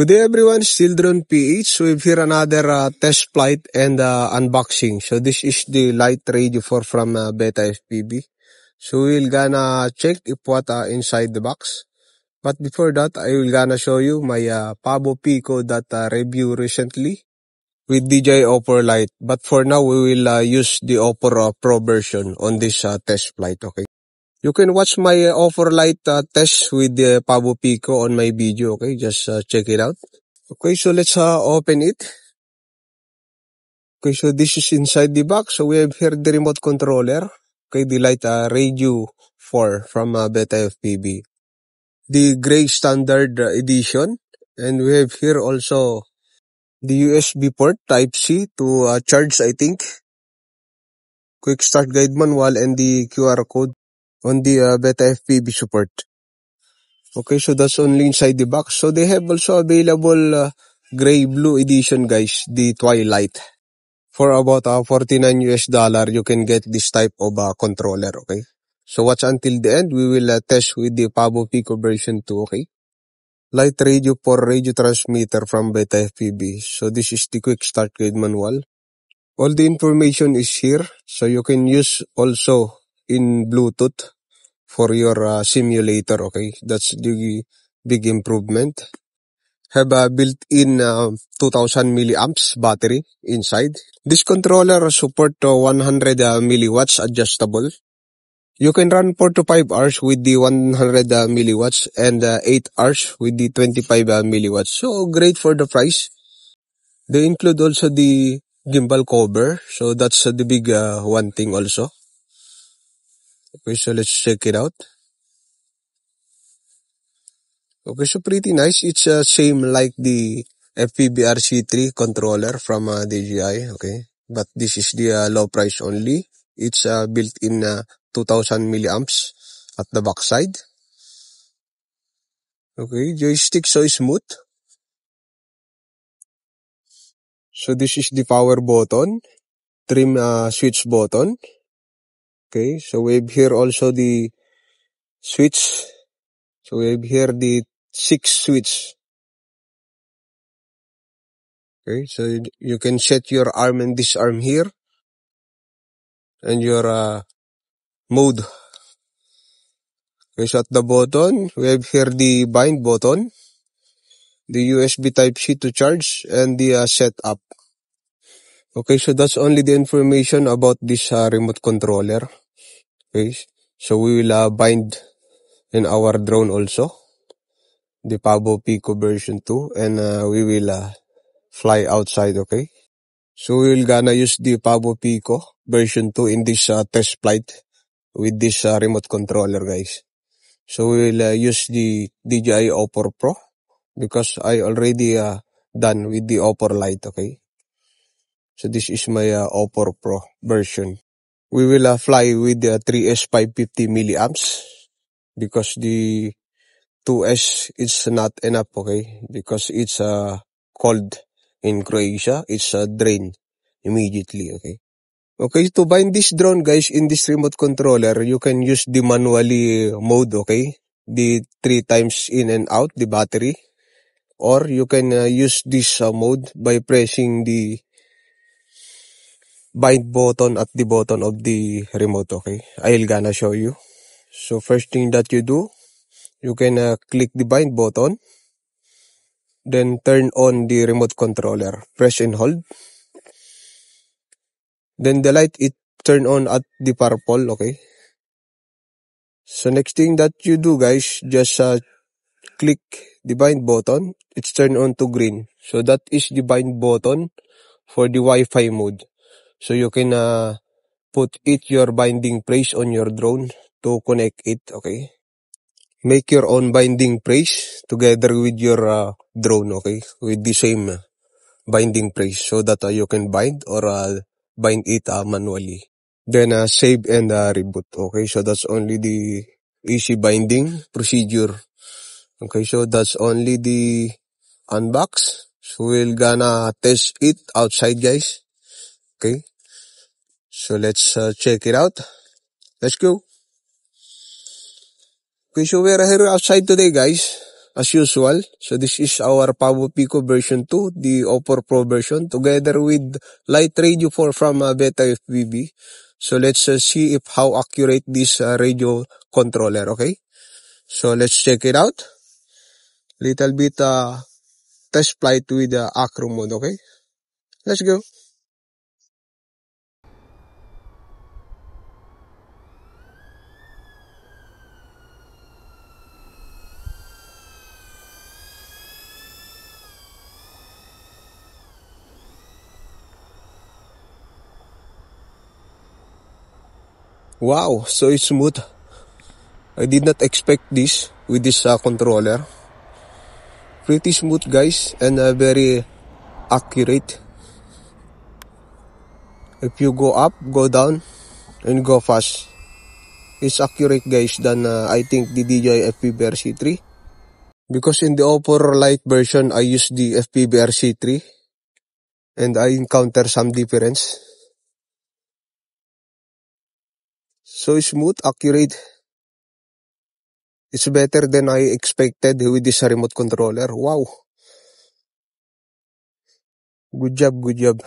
Good day everyone, still Drone PH. So we've here another test flight and unboxing. So this is the Light Radio 4 from Beta FPV. So we'll gonna check if what inside the box. But before that, I will gonna show you my Pabo Pico that review recently with DJI Oppo Lite. But for now, we will use the Oppo Pro version on this test flight, okay? You can watch my Oppo Lite test with the Pabo Pico on my video, okay? Just check it out. Okay, so let's open it. Okay, so this is inside the box. So we have here the remote controller. Okay, the Light Radio 4 from Beta FPV. The gray standard edition. And we have here also the USB port Type-C to charge, I think. Quick start guide manual and the QR code on the Beta FPV support. Okay, so that's only inside the box. So they have also available gray-blue edition, guys, the Twilight. For about $49 you can get this type of controller, okay? So watch until the end. We will test with the Pabo Pico version 2, okay? Light Radio for radio transmitter from Beta FPV. So this is the quick start guide manual. All the information is here. So you can use also in Bluetooth for your simulator, okay? That's the big improvement. Have a built-in 2000 milliamps battery inside. This controller support 100 milliwatts adjustable. You can run 4 to 5 hours with the 100 milliwatts and 8 hours with the 25 milliwatts. So great for the price. They include also the gimbal cover. So that's the big one thing also. Okay, so let's check it out. Okay, so pretty nice. It's same like the FPV-RC3 controller from DJI, okay? But this is the low price only. It's built in 2000 milliamps at the backside. Okay, joystick so smooth. So this is the power button, trim switch button. Okay, so we have here also the switch. So we have here the 6 switch. Okay, so you can set your arm and disarm here. And your mode. Okay, so at the button, we have here the bind button, the USB Type-C to charge, and the setup. Okay, so that's only the information about this remote controller. Okay, so we will bind in our drone also, the Pabo Pico version 2, and we will fly outside, okay? So we will gonna use the Pabo Pico version 2 in this test flight with this remote controller, guys. So we will use the DJI Oppo Pro because I already done with the Oppo Lite, okay? So this is my Oppo Pro version. We will fly with the 3S 550 milliamps because the 2S is not enough, okay? Because it's cold in Croatia. It's drained immediately, okay? Okay, to bind this drone, guys, in this remote controller, you can use the manually mode, okay? The 3 times in and out, the battery. Or you can use this mode by pressing the bind button at the bottom of the remote, okay? I'll gonna show you. So first thing that you do, you can click the bind button. Then turn on the remote controller. Press and hold. Then the light, it turn on at the purple, okay? So next thing that you do, guys, just click the bind button. It's turned on to green. So that is the bind button for the Wi-Fi mode. So you can put it your binding place on your drone to connect it, okay? Make your own binding place together with your drone, okay? With the same binding place so that you can bind or bind it manually. Then save and reboot, okay? So that's only the easy binding procedure. Okay, so that's only the unbox. So we're gonna test it outside, guys. Okay, so let's check it out. Let's go. Okay, so we're here outside today, guys. as usual. So this is our Pavo Pico version 2, the Oppo Pro version, together with Light Radio 4 from Beta FPV. So let's see if how accurate this radio controller, okay? So let's check it out. Little bit test flight with acro mode, okay? Let's go. Wow, so it's smooth. I did not expect this with this controller. Pretty smooth, guys, and very accurate. If you go up, go down, and go fast, it's accurate, guys, than I think the DJI FPV RC3. Because in the Oppo Lite version, I use the FPV RC3, and I encounter some difference. So smooth, accurate. It's better than I expected with this remote controller. Wow. Good job, good job.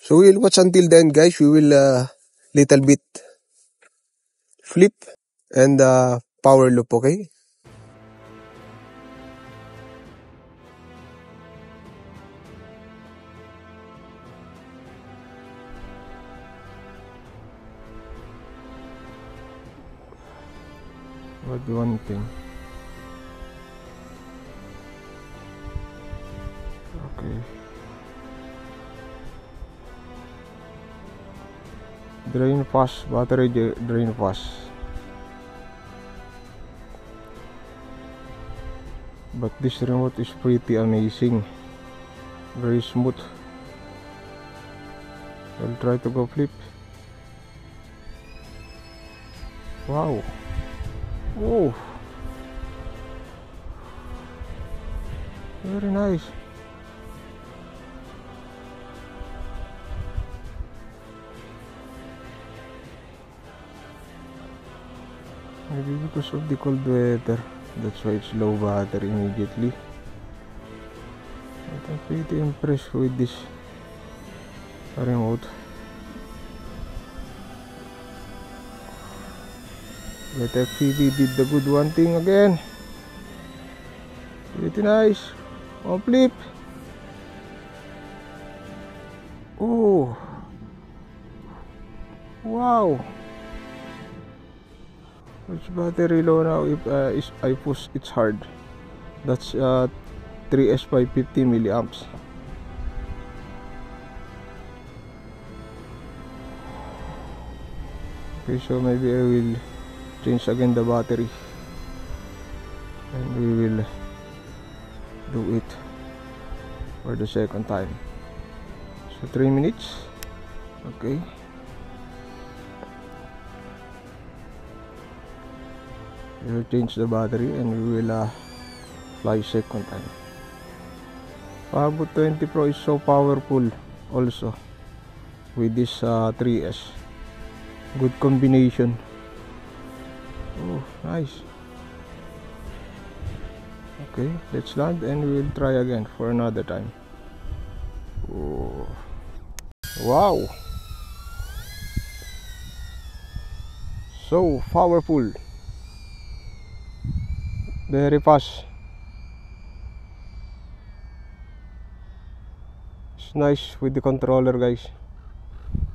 So we'll watch until then, guys. We will little bit flip and power loop, okay? What one thing? Okay. Drain fast, battery drain fast. But this remote is pretty amazing. Very smooth. I'll try to go flip. Wow. Oh. Very nice. Maybe because of the cold weather, that's why it's low battery immediately. But I'm pretty impressed with this remote. But FPV did the good one thing again. Pretty nice. Oh, flip. Oh. Wow. It's battery low now if I push it hard. That's 3S 550 milliamps. Okay, so maybe I will change again the battery and we will do it for the second time. So 3 minutes. Okay. We will change the battery and we will fly second time. Pavo 20 Pro is so powerful also with this 3S. Good combination. Oh, nice. Okay, let's land and we will try again for another time. Oh. Wow. So powerful. Very fast. It's nice with the controller, guys.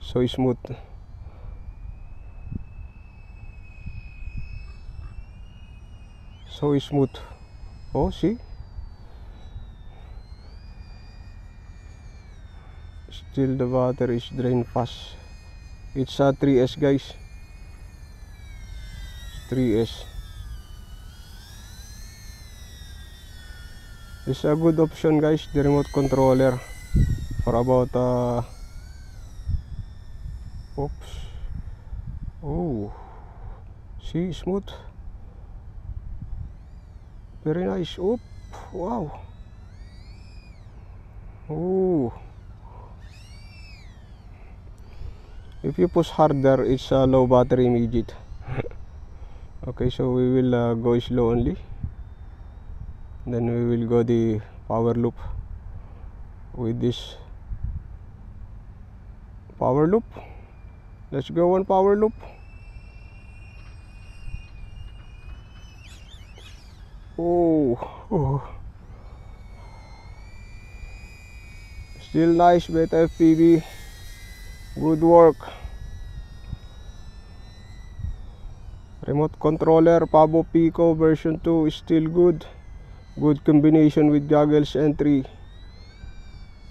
So smooth. So smooth. Oh, see? Still the battery is drained fast. It's a 3S, guys. 3S. It's a good option, guys, the remote controller for about oops. Oh, see, smooth. Very nice. Oop. Wow. Oh. If you push harder, it's a low battery immediate. Okay, so we will go slow only, then we will go the power loop with this power loop. Let's go on power loop. Oh. Still nice, Beta FPV. Good work. Remote controller Pavo Pico version 2 is still good. Good combination with goggles entry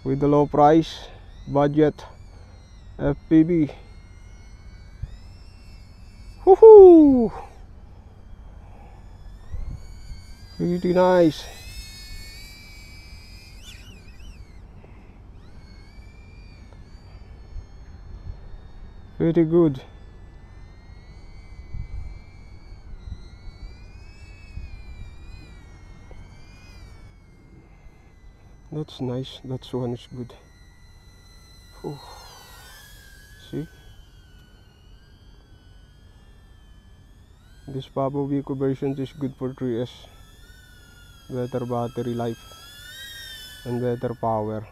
with the low price budget FPV. Woohoo! Pretty nice. Pretty good. That's nice. That's one is good. Whew. See? This Pavo Pico version is good for 3S. Better battery life and better power.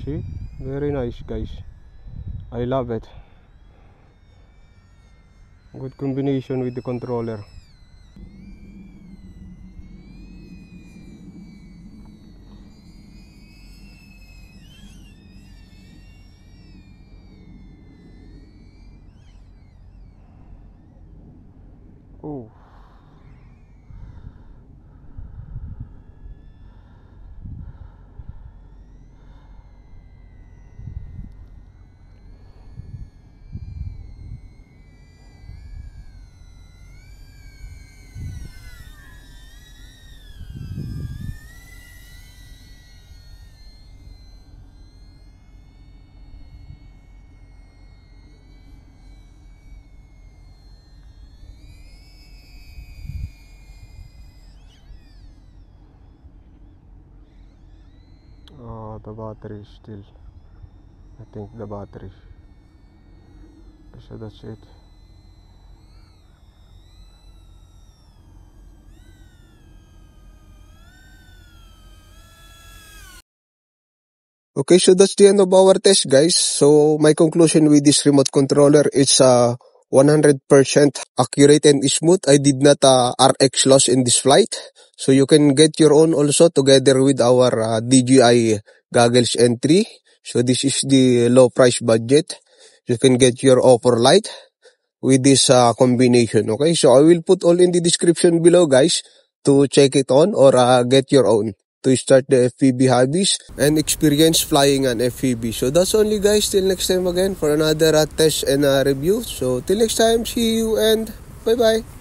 See? Very nice, guys. I love it. Good combination with the controller. Oh. The battery is still, I think the battery. So that's it. Okay, so that's the end of our test, guys. So my conclusion with this remote controller is 100% accurate and smooth. I did not RX loss in this flight. So you can get your own also together with our DJI goggles entry. So this is the low price budget. You can get your offer light with this combination. Okay, so I will put all in the description below, guys, to check it on or get your own to start the FPV hobbies and experience flying an FPV. So that's only, guys. Till next time again for another test and review. So till next time, see you and bye bye.